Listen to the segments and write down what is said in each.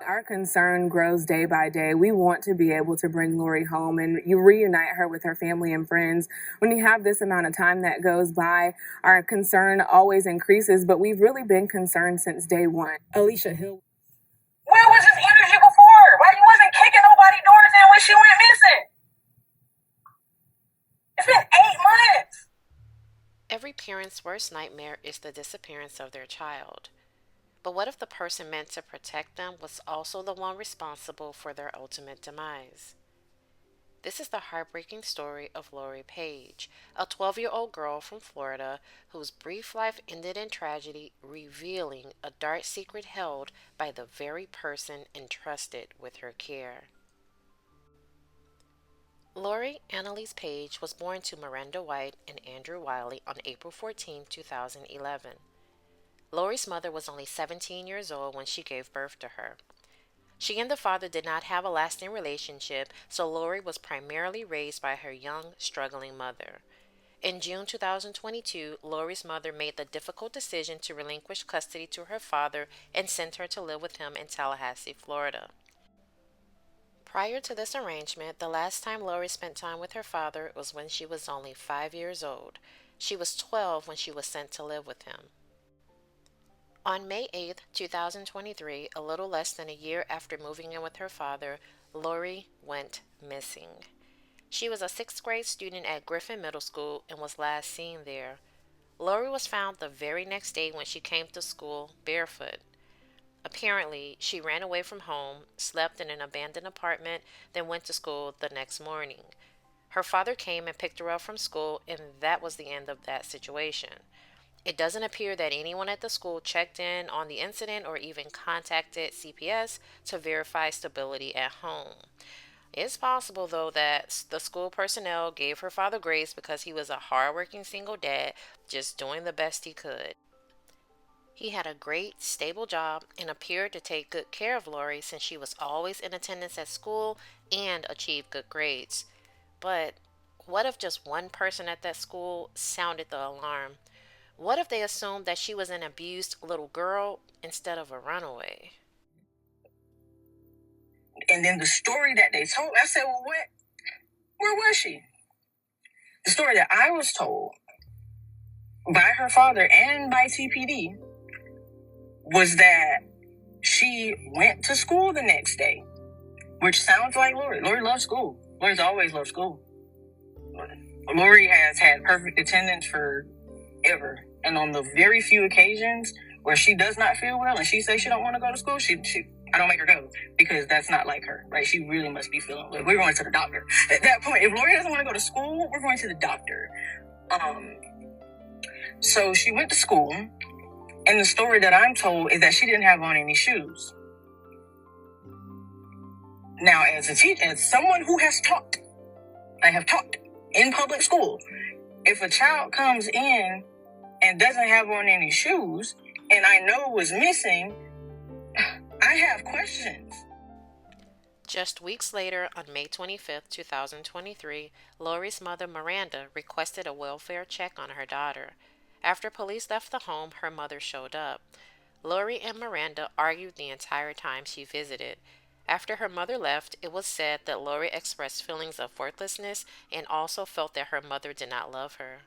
Our concern grows day by day. We want to be able to bring Lori home and you reunite her with her family and friends. When you have this amount of time that goes by, our concern always increases, but we've really been concerned since day one. Alicia Hill. Where was this energy before? Why you wasn't kicking nobody doors in when she went missing? It's been 8 months. Every parent's worst nightmare is the disappearance of their child. But what if the person meant to protect them was also the one responsible for their ultimate demise? This is the heartbreaking story of Lori Paige, a 12-year-old girl from Florida whose brief life ended in tragedy, revealing a dark secret held by the very person entrusted with her care. Lori Annalise Paige was born to Miranda White and Andrew Wiley on April 14, 2011. Lori's mother was only 17 years old when she gave birth to her. She and the father did not have a lasting relationship, so Lori was primarily raised by her young, struggling mother. In June 2022, Lori's mother made the difficult decision to relinquish custody to her father and sent her to live with him in Tallahassee, Florida. Prior to this arrangement, the last time Lori spent time with her father was when she was only 5 years old. She was 12 when she was sent to live with him. On May 8, 2023, a little less than a year after moving in with her father, Lori went missing. She was a 6th grade student at Griffin Middle School and was last seen there. Lori was found the very next day when she came to school barefoot. Apparently, she ran away from home, slept in an abandoned apartment, then went to school the next morning. Her father came and picked her up from school, and that was the end of that situation. It doesn't appear that anyone at the school checked in on the incident or even contacted CPS to verify stability at home. It's possible, though, that the school personnel gave her father grace because he was a hardworking single dad just doing the best he could. He had a great, stable job and appeared to take good care of Lori since she was always in attendance at school and achieved good grades. But what if just one person at that school sounded the alarm? What if they assumed that she was an abused little girl instead of a runaway? And then the story that they told, I said, well, what? Where was she? The story that I was told by her father and by TPD was that she went to school the next day, which sounds like Lori. Lori loves school. Lori's always loved school. Lori has had perfect attendance forever. And on the very few occasions where she does not feel well and she says she don't want to go to school, I don't make her go because that's not like her, right? She really must be feeling well. We're going to the doctor. At that point, if Lori doesn't want to go to school, we're going to the doctor. So she went to school, and the story that I'm told is that she didn't have on any shoes. Now, as a teacher, as someone who has taught, I have taught in public school, if a child comes in and doesn't have on any shoes, and I know was missing, I have questions. Just weeks later, on May 25, 2023, Lori's mother, Miranda, requested a welfare check on her daughter. After police left the home, her mother showed up. Lori and Miranda argued the entire time she visited. After her mother left, it was said that Lori expressed feelings of worthlessness and also felt that her mother did not love her.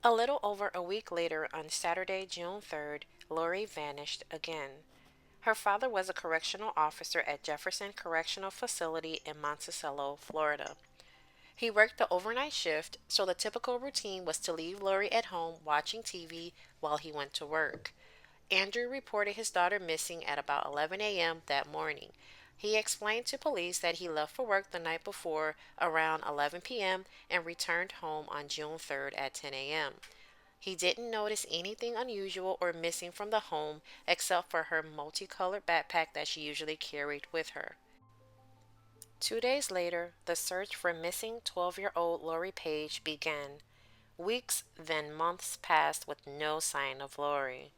A little over a week later, on Saturday, June 3rd, Lori vanished again. Her father was a correctional officer at Jefferson Correctional Facility in Monticello, Florida. He worked the overnight shift, so the typical routine was to leave Lori at home watching TV while he went to work. Andrew reported his daughter missing at about 11 a.m. that morning. He explained to police that he left for work the night before around 11 p.m. and returned home on June 3rd at 10 a.m. He didn't notice anything unusual or missing from the home except for her multicolored backpack that she usually carried with her. 2 days later, the search for missing 12-year-old Lori Paige began. Weeks, then months passed with no sign of Lori.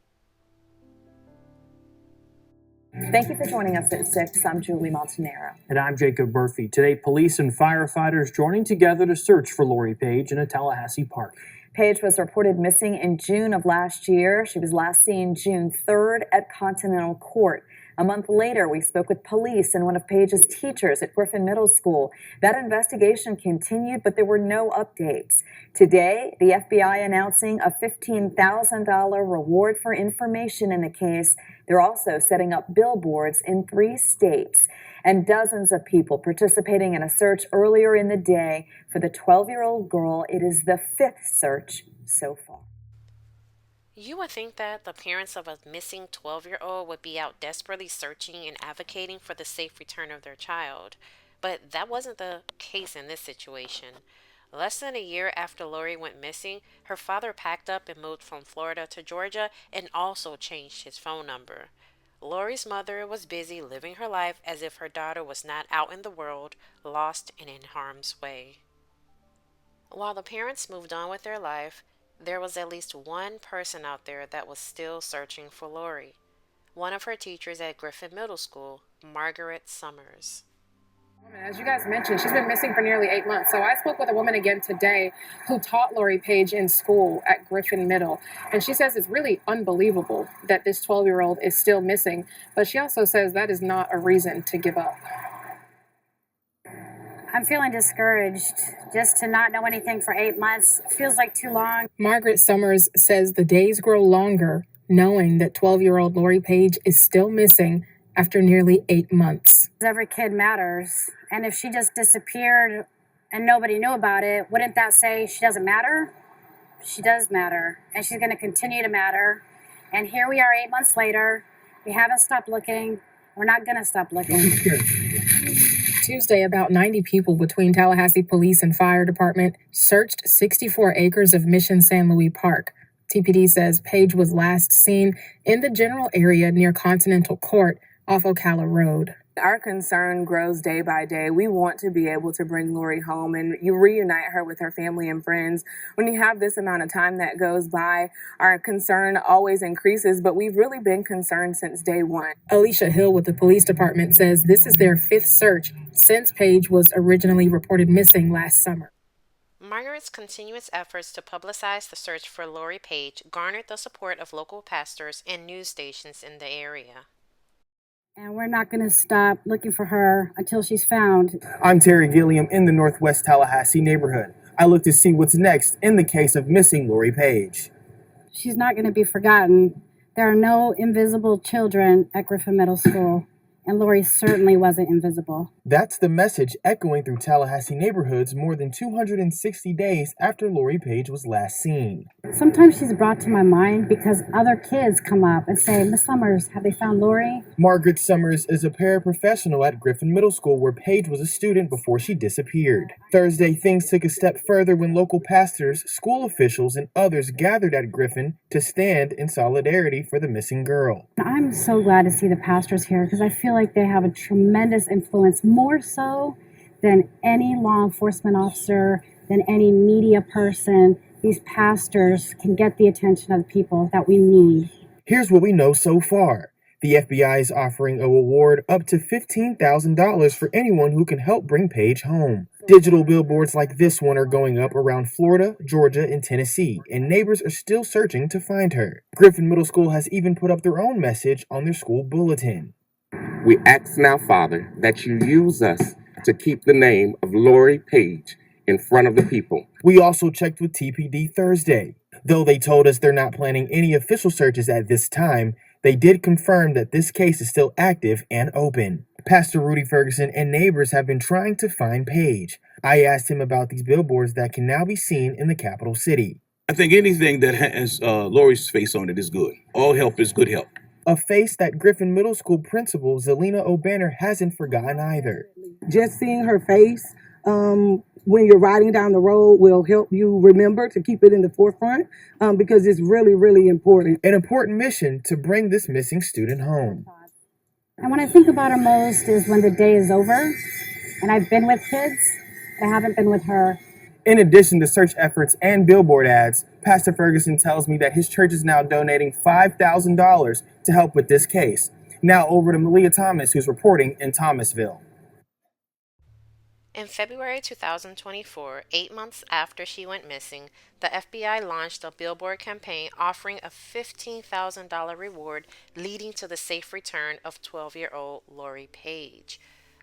Thank you for joining us at 6. I'm Julie Montanaro. And I'm Jacob Murphy. Today, police and firefighters joining together to search for Lori Paige in a Tallahassee park. Paige was reported missing in June of last year. She was last seen June 3rd at Continental Court. A month later, we spoke with police and one of Paige's teachers at Griffin Middle School. That investigation continued, but there were no updates. Today, the FBI announcing a $15,000 reward for information in the case. They're also setting up billboards in 3 states. And dozens of people participating in a search earlier in the day for the 12-year-old girl. It is the 5th search so far. You would think that the parents of a missing 12-year-old would be out desperately searching and advocating for the safe return of their child, but that wasn't the case in this situation. Less than a year after Lori went missing, her father packed up and moved from Florida to Georgia and also changed his phone number. Lori's mother was busy living her life as if her daughter was not out in the world, lost and in harm's way. While the parents moved on with their life, there was at least one person out there that was still searching for Lori. One of her teachers at Griffin Middle School, Margaret Summers. As you guys mentioned, she's been missing for nearly 8 months. So I spoke with a woman again today who taught Lori Paige in school at Griffin Middle. And she says it's really unbelievable that this 12-year-old is still missing. But she also says that is not a reason to give up. I'm feeling discouraged. Just to not know anything for 8 months feels like too long. Margaret Summers says the days grow longer knowing that 12-year-old Lori Paige is still missing after nearly 8 months. Every kid matters. And if she just disappeared and nobody knew about it, wouldn't that say she doesn't matter? She does matter. And she's going to continue to matter. And here we are 8 months later. We haven't stopped looking. We're not going to stop looking. Tuesday, about 90 people between Tallahassee Police and Fire Department searched 64 acres of Mission San Luis Park. TPD says Paige was last seen in the general area near Continental Court off Ocala Road. Our concern grows day by day. We want to be able to bring Lori home and you reunite her with her family and friends. When you have this amount of time that goes by, our concern always increases, but we've really been concerned since day one. Alicia Hill with the police department says this is their 5th search since Paige was originally reported missing last summer. Margaret's continuous efforts to publicize the search for Lori Paige garnered the support of local pastors and news stations in the area. And we're not going to stop looking for her until she's found. I'm Terry Gilliam in the Northwest Tallahassee neighborhood. I look to see what's next in the case of missing Lori Paige. She's not going to be forgotten. There are no invisible children at Griffin Middle School, and Lori certainly wasn't invisible. That's the message echoing through Tallahassee neighborhoods more than 260 days after Lori Paige was last seen. Sometimes she's brought to my mind because other kids come up and say, Miss Summers, have they found Lori? Margaret Summers is a paraprofessional at Griffin Middle School where Paige was a student before she disappeared. Thursday, things took a step further when local pastors, school officials, and others gathered at Griffin to stand in solidarity for the missing girl. I'm so glad to see the pastors here because I feel like they have a tremendous influence, more so than any law enforcement officer, than any media person. These pastors can get the attention of the people that we need. Here's what we know so far. The FBI is offering a reward up to $15,000 for anyone who can help bring Paige home. Digital billboards like this one are going up around Florida, Georgia, and Tennessee, and neighbors are still searching to find her. Griffin Middle School has even put up their own message on their school bulletin. We ask now, Father, that you use us to keep the name of Lori Paige in front of the people. We also checked with TPD Thursday. Though they told us they're not planning any official searches at this time, they did confirm that this case is still active and open. Pastor Rudy Ferguson and neighbors have been trying to find Paige. I asked him about these billboards that can now be seen in the capital city. I think anything that has Lori's face on it is good. All help is good help. A face that Griffin Middle School principal Zelina O'Banner hasn't forgotten either. Just seeing her face when you're riding down the road will help you remember to keep it in the forefront because it's really, really important. An important mission to bring this missing student home. And what I think about her most is when the day is over and I've been with kids, but I haven't been with her. In addition to search efforts and billboard ads, Pastor Ferguson tells me that his church is now donating $5,000 to help with this case. Now over to Malia Thomas, who's reporting in Thomasville. In February 2024, 8 months after she went missing, the FBI launched a billboard campaign offering a $15,000 reward leading to the safe return of 12-year-old Lori Paige.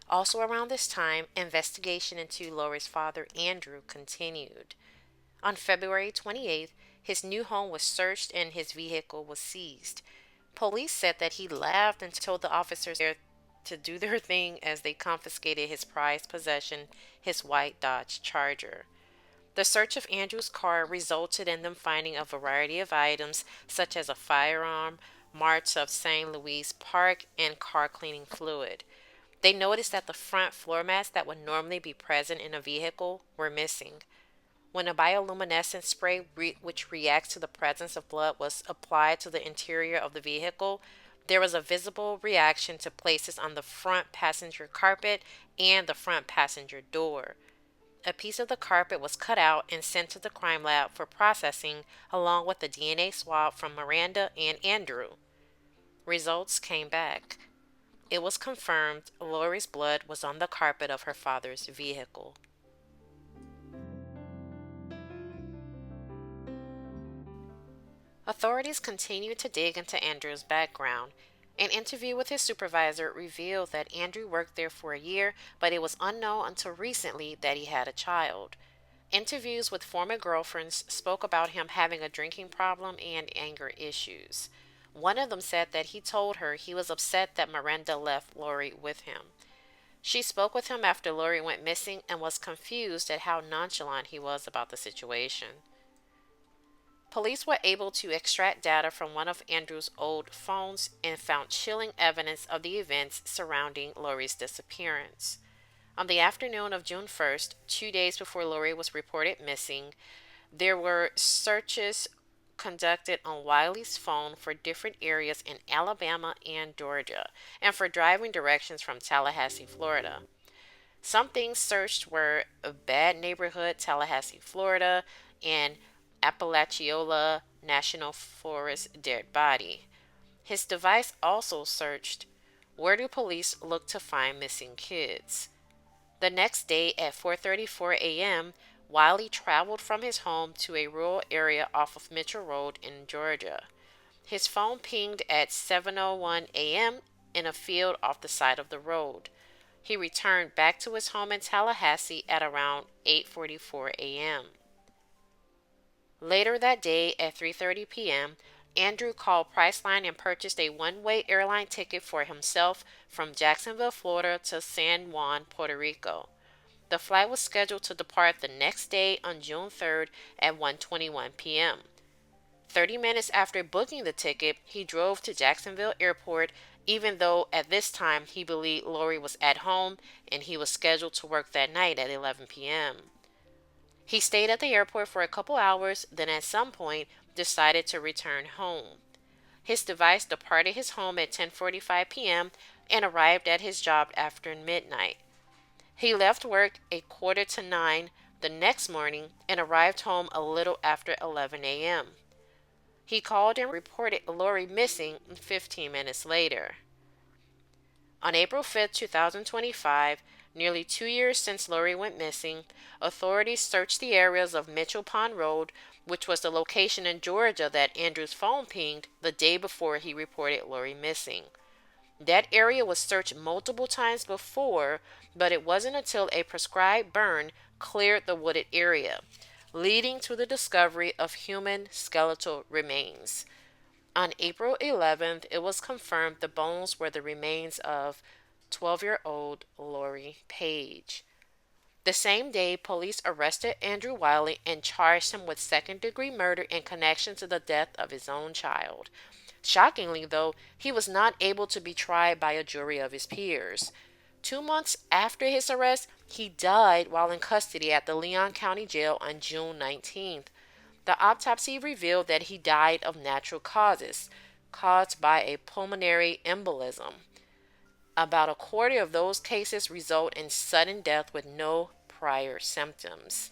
Also around this time, investigation into Lori's father, Andrew, continued. On February 28th, his new home was searched and his vehicle was seized. Police said that he laughed and told the officers there to do their thing as they confiscated his prized possession, his white Dodge Charger. The search of Andrew's car resulted in them finding a variety of items such as a firearm, marks of St. Louis Park, and car cleaning fluid. They noticed that the front floor mats that would normally be present in a vehicle were missing. When a bioluminescent spray which reacts to the presence of blood was applied to the interior of the vehicle, there was a visible reaction to places on the front passenger carpet and the front passenger door. A piece of the carpet was cut out and sent to the crime lab for processing along with the DNA swab from Miranda and Andrew. Results came back. It was confirmed Lori's blood was on the carpet of her father's vehicle. Authorities continued to dig into Andrew's background. An interview with his supervisor revealed that Andrew worked there for a year, but it was unknown until recently that he had a child. Interviews with former girlfriends spoke about him having a drinking problem and anger issues. One of them said that he told her he was upset that Miranda left Lori with him. She spoke with him after Lori went missing and was confused at how nonchalant he was about the situation. Police were able to extract data from one of Andrew's old phones and found chilling evidence of the events surrounding Lori's disappearance. On the afternoon of June 1st, 2 days before Lori was reported missing, there were searches conducted on Wiley's phone for different areas in Alabama and Georgia, and for driving directions from Tallahassee, Florida. Some things searched were a bad neighborhood, Tallahassee, Florida, and Apalachiola National Forest dead body. His device also searched, where do police look to find missing kids? The next day at 4:34 a.m., Wiley traveled from his home to a rural area off of Mitchell Road in Georgia. His phone pinged at 7:01 a.m. in a field off the side of the road. He returned back to his home in Tallahassee at around 8:44 a.m. Later that day at 3:30 p.m., Andrew called Priceline and purchased a one-way airline ticket for himself from Jacksonville, Florida to San Juan, Puerto Rico. The flight was scheduled to depart the next day on June 3rd at 1:21 p.m. 30 minutes after booking the ticket, he drove to Jacksonville Airport, even though at this time he believed Lori was at home and he was scheduled to work that night at 11 p.m. He stayed at the airport for a couple hours, then at some point decided to return home. His device departed his home at 10:45 p.m. and arrived at his job after midnight. He left work 8:45 the next morning and arrived home a little after 11 a.m. He called and reported Lori missing 15 minutes later. On April 5, 2025, nearly 2 years since Lori went missing, authorities searched the areas of Mitchell Pond Road, which was the location in Georgia that Andrew's phone pinged the day before he reported Lori missing. That area was searched multiple times before, but it wasn't until a prescribed burn cleared the wooded area, leading to the discovery of human skeletal remains. On April 11th, it was confirmed the bones were the remains of 12-year-old Lori Paige. The same day, police arrested Andrew Wiley and charged him with second-degree murder in connection to the death of his own child. Shockingly, though, he was not able to be tried by a jury of his peers. 2 months after his arrest, he died while in custody at the Leon County Jail on June 19th. The autopsy revealed that he died of natural causes, caused by a pulmonary embolism. About a quarter of those cases result in sudden death with no prior symptoms.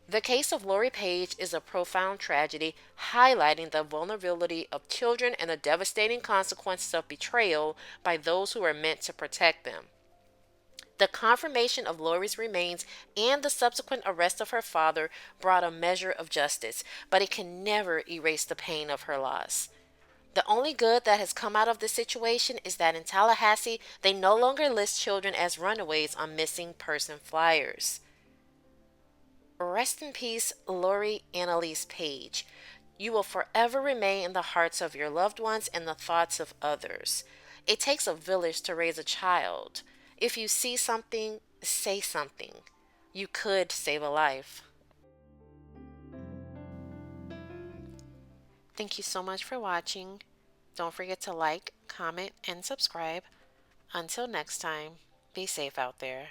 The case of Lori Paige is a profound tragedy, highlighting the vulnerability of children and the devastating consequences of betrayal by those who are meant to protect them. The confirmation of Lori's remains and the subsequent arrest of her father brought a measure of justice, but it can never erase the pain of her loss. The only good that has come out of this situation is that in Tallahassee, they no longer list children as runaways on missing person flyers. Rest in peace, Lori Annalise Paige. You will forever remain in the hearts of your loved ones and the thoughts of others. It takes a village to raise a child. If you see something, say something. You could save a life. Thank you so much for watching. Don't forget to like, comment, and subscribe. Until next time, be safe out there.